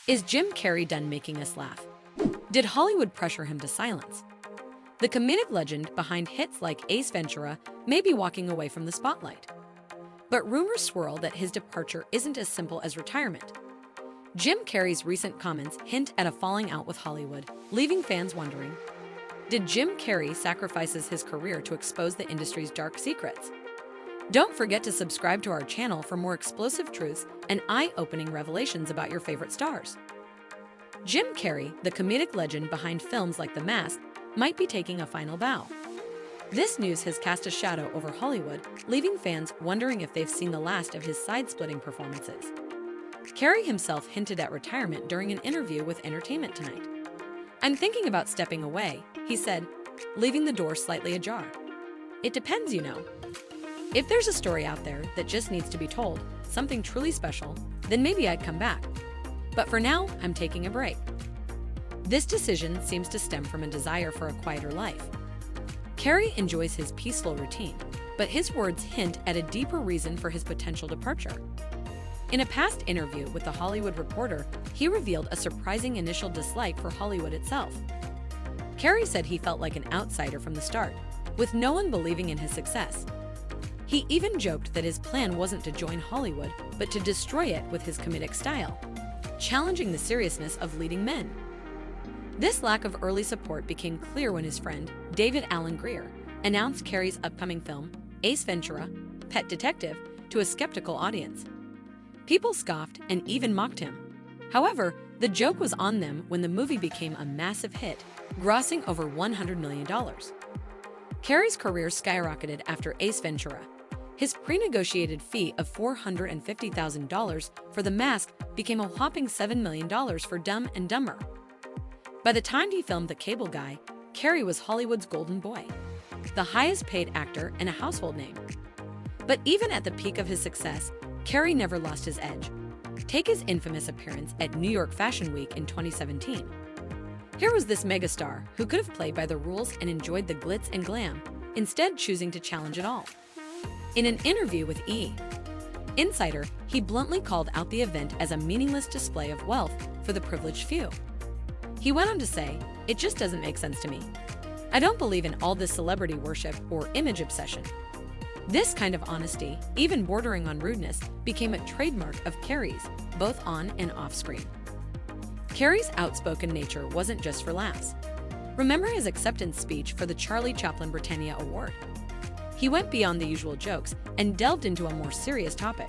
Is Jim Carrey done making us laugh? Did Hollywood pressure him to silence? The comedic legend behind hits like Ace Ventura may be walking away from the spotlight. But rumors swirl that his departure isn't as simple as retirement. Jim Carrey's recent comments hint at a falling out with Hollywood, leaving fans wondering, did Jim Carrey sacrifice his career to expose the industry's dark secrets? Don't forget to subscribe to our channel for more explosive truths and eye-opening revelations about your favorite stars. Jim Carrey, the comedic legend behind films like The Mask, might be taking a final bow. This news has cast a shadow over Hollywood, leaving fans wondering if they've seen the last of his side-splitting performances. Carrey himself hinted at retirement during an interview with Entertainment Tonight. "I'm thinking about stepping away," he said, leaving the door slightly ajar. "It depends, you know. If there's a story out there that just needs to be told, something truly special, then maybe I'd come back. But for now, I'm taking a break." This decision seems to stem from a desire for a quieter life. Carrey enjoys his peaceful routine, but his words hint at a deeper reason for his potential departure. In a past interview with The Hollywood Reporter, he revealed a surprising initial dislike for Hollywood itself. Carrey said he felt like an outsider from the start, with no one believing in his success. He even joked that his plan wasn't to join Hollywood, but to destroy it with his comedic style, challenging the seriousness of leading men. This lack of early support became clear when his friend, David Alan Grier, announced Carrey's upcoming film, Ace Ventura: Pet Detective, to a skeptical audience. People scoffed and even mocked him. However, the joke was on them when the movie became a massive hit, grossing over $100 million. Carrey's career skyrocketed after Ace Ventura. His pre-negotiated fee of $450,000 for The Mask became a whopping $7 million for Dumb and Dumber. By the time he filmed The Cable Guy, Carrey was Hollywood's golden boy, the highest-paid actor and a household name. But even at the peak of his success, Carrey never lost his edge. Take his infamous appearance at New York Fashion Week in 2017. Here was this megastar who could have played by the rules and enjoyed the glitz and glam, instead choosing to challenge it all. In an interview with E! Insider, he bluntly called out the event as a meaningless display of wealth for the privileged few. He went on to say, "It just doesn't make sense to me. I don't believe in all this celebrity worship or image obsession." This kind of honesty, even bordering on rudeness, became a trademark of Carrey's, both on and off screen. Carrey's outspoken nature wasn't just for laughs. Remember his acceptance speech for the Charlie Chaplin Britannia Award? He went beyond the usual jokes and delved into a more serious topic.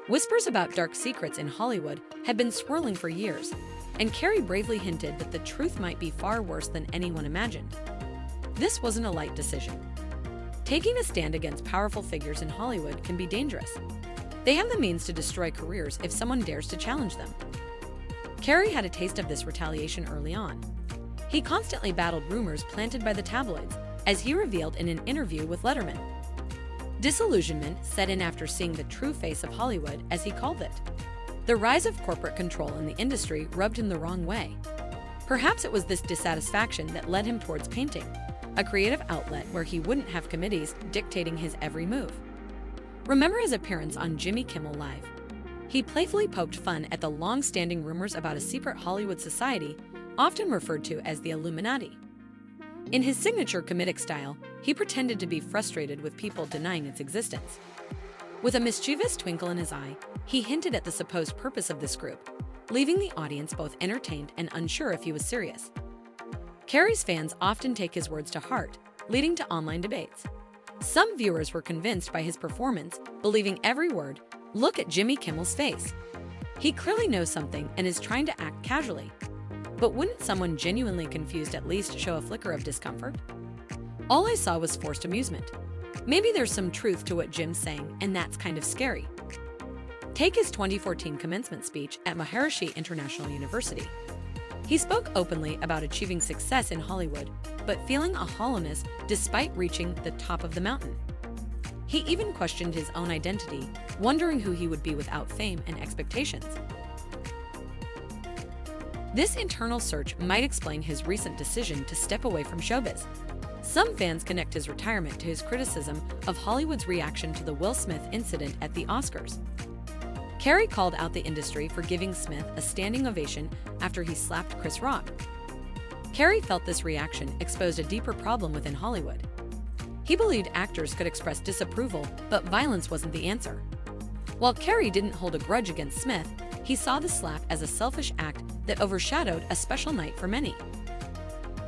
Whispers about dark secrets in Hollywood had been swirling for years, and Carrey bravely hinted that the truth might be far worse than anyone imagined. This wasn't a light decision. Taking a stand against powerful figures in Hollywood can be dangerous. They have the means to destroy careers if someone dares to challenge them. Carrey had a taste of this retaliation early on. He constantly battled rumors planted by the tabloids, as he revealed in an interview with Letterman. Disillusionment set in after seeing the true face of Hollywood, as he called it. The rise of corporate control in the industry rubbed him the wrong way. Perhaps it was this dissatisfaction that led him towards painting, a creative outlet where he wouldn't have committees dictating his every move. Remember his appearance on Jimmy Kimmel Live? He playfully poked fun at the long-standing rumors about a secret Hollywood society, often referred to as the Illuminati. In his signature comedic style, he pretended to be frustrated with people denying its existence. With a mischievous twinkle in his eye, he hinted at the supposed purpose of this group, leaving the audience both entertained and unsure if he was serious. Carrey's fans often take his words to heart, leading to online debates. Some viewers were convinced by his performance, believing every word. Look at Jimmy Kimmel's face. He clearly knows something and is trying to act casually. But wouldn't someone genuinely confused at least show a flicker of discomfort? All I saw was forced amusement. Maybe there's some truth to what Jim's saying, and that's kind of scary. Take his 2014 commencement speech at Maharishi International University. He spoke openly about achieving success in Hollywood, but feeling a hollowness despite reaching the top of the mountain. He even questioned his own identity, wondering who he would be without fame and expectations. This internal search might explain his recent decision to step away from showbiz. Some fans connect his retirement to his criticism of Hollywood's reaction to the Will Smith incident at the Oscars. Carrey called out the industry for giving Smith a standing ovation after he slapped Chris Rock. Carrey felt this reaction exposed a deeper problem within Hollywood. He believed actors could express disapproval, but violence wasn't the answer. While Carrey didn't hold a grudge against Smith, he saw the slap as a selfish act that overshadowed a special night for many.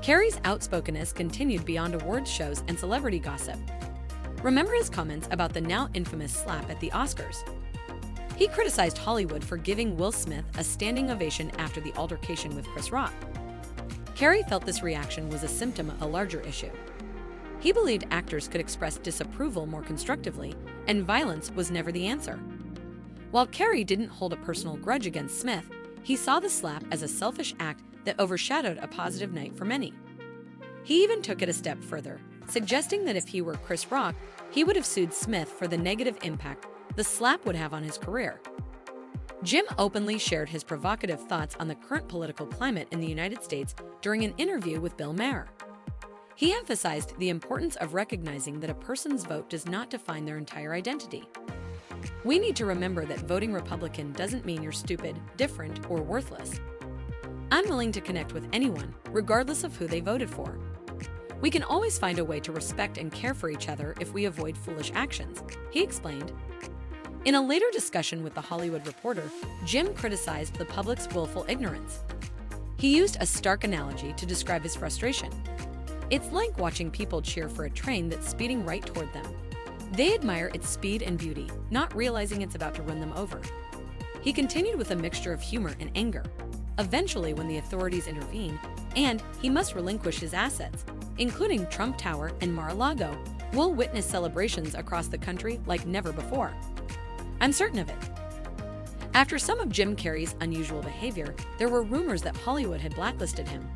Carrey's outspokenness continued beyond awards shows and celebrity gossip. Remember his comments about the now infamous slap at the Oscars? He criticized Hollywood for giving Will Smith a standing ovation after the altercation with Chris Rock. Carrey felt this reaction was a symptom of a larger issue. He believed actors could express disapproval more constructively, and violence was never the answer. While Carrey didn't hold a personal grudge against Smith, he saw the slap as a selfish act that overshadowed a positive night for many. He even took it a step further, suggesting that if he were Chris Rock, he would have sued Smith for the negative impact the slap would have on his career. Jim openly shared his provocative thoughts on the current political climate in the United States during an interview with Bill Maher. He emphasized the importance of recognizing that a person's vote does not define their entire identity. We need to remember that voting Republican doesn't mean you're stupid, different, or worthless. Unwilling to connect with anyone, regardless of who they voted for. We can always find a way to respect and care for each other if we avoid foolish actions, he explained. In a later discussion with The Hollywood Reporter, Jim criticized the public's willful ignorance. He used a stark analogy to describe his frustration. It's like watching people cheer for a train that's speeding right toward them. They admire its speed and beauty, not realizing it's about to run them over. He continued with a mixture of humor and anger. Eventually, when the authorities intervene, and he must relinquish his assets, including Trump Tower and Mar-a-Lago, we'll witness celebrations across the country like never before. I'm certain of it. After some of Jim Carrey's unusual behavior, there were rumors that Hollywood had blacklisted him.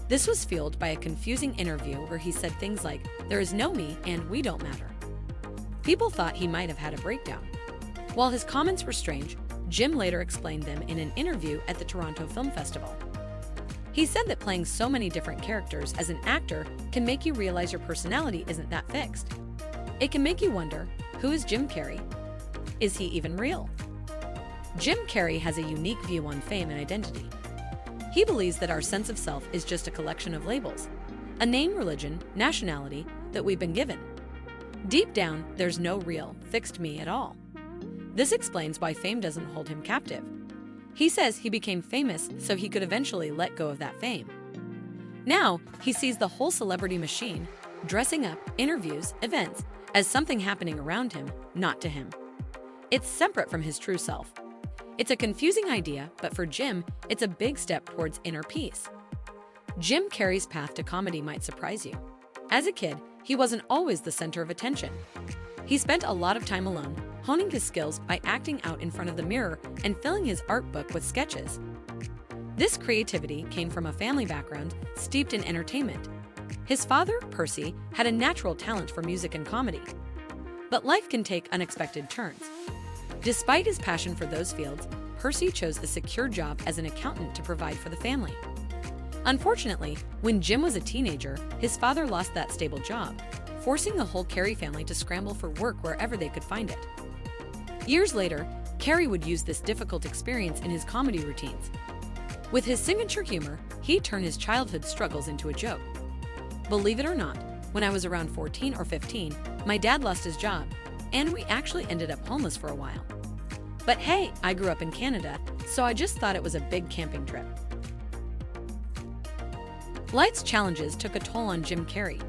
This was fueled by a confusing interview where he said things like, "There is no me and we don't matter." People thought he might have had a breakdown. While his comments were strange, Jim later explained them in an interview at the Toronto Film Festival. He said that playing so many different characters as an actor can make you realize your personality isn't that fixed. It can make you wonder, who is Jim Carrey? Is he even real? Jim Carrey has a unique view on fame and identity. He believes that our sense of self is just a collection of labels, a name, religion, nationality that we've been given. Deep down, there's no real, fixed me at all. This explains why fame doesn't hold him captive. He says he became famous so he could eventually let go of that fame. Now, he sees the whole celebrity machine, dressing up, interviews, events, as something happening around him, not to him. It's separate from his true self. It's a confusing idea, but for Jim, it's a big step towards inner peace. Jim Carrey's path to comedy might surprise you. As a kid, he wasn't always the center of attention. He spent a lot of time alone, honing his skills by acting out in front of the mirror and filling his art book with sketches. This creativity came from a family background steeped in entertainment. His father, Percy, had a natural talent for music and comedy. But life can take unexpected turns. Despite his passion for those fields, Percy chose a secure job as an accountant to provide for the family. Unfortunately, when Jim was a teenager, his father lost that stable job, forcing the whole Carrey family to scramble for work wherever they could find it. Years later, Carrey would use this difficult experience in his comedy routines. With his signature humor, he turned his childhood struggles into a joke. Believe it or not, when I was around 14 or 15, my dad lost his job, and we actually ended up homeless for a while. But hey, I grew up in Canada, so I just thought it was a big camping trip. Life's challenges took a toll on Jim Carrey.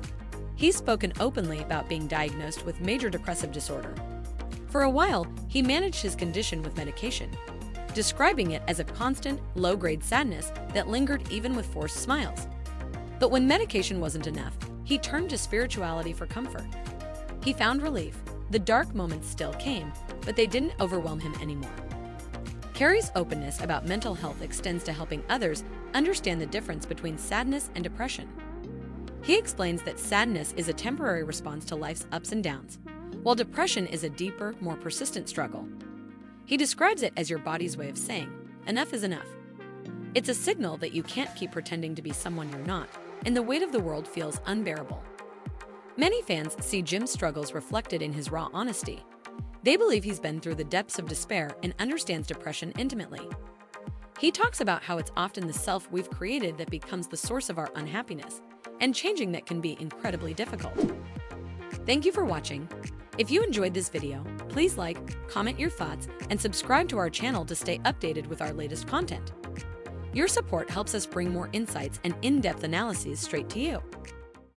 He's spoken openly about being diagnosed with major depressive disorder. For a while, he managed his condition with medication, describing it as a constant, low-grade sadness that lingered even with forced smiles. But when medication wasn't enough, he turned to spirituality for comfort. He found relief. The dark moments still came, but they didn't overwhelm him anymore. Carrey's openness about mental health extends to helping others understand the difference between sadness and depression. He explains that sadness is a temporary response to life's ups and downs, while depression is a deeper, more persistent struggle. He describes it as your body's way of saying, enough is enough. It's a signal that you can't keep pretending to be someone you're not, and the weight of the world feels unbearable. Many fans see Jim's struggles reflected in his raw honesty. They believe he's been through the depths of despair and understands depression intimately. He talks about how it's often the self we've created that becomes the source of our unhappiness, and changing that can be incredibly difficult. Thank you for watching. If you enjoyed this video, please like, comment your thoughts, and subscribe to our channel to stay updated with our latest content. Your support helps us bring more insights and in-depth analyses straight to you.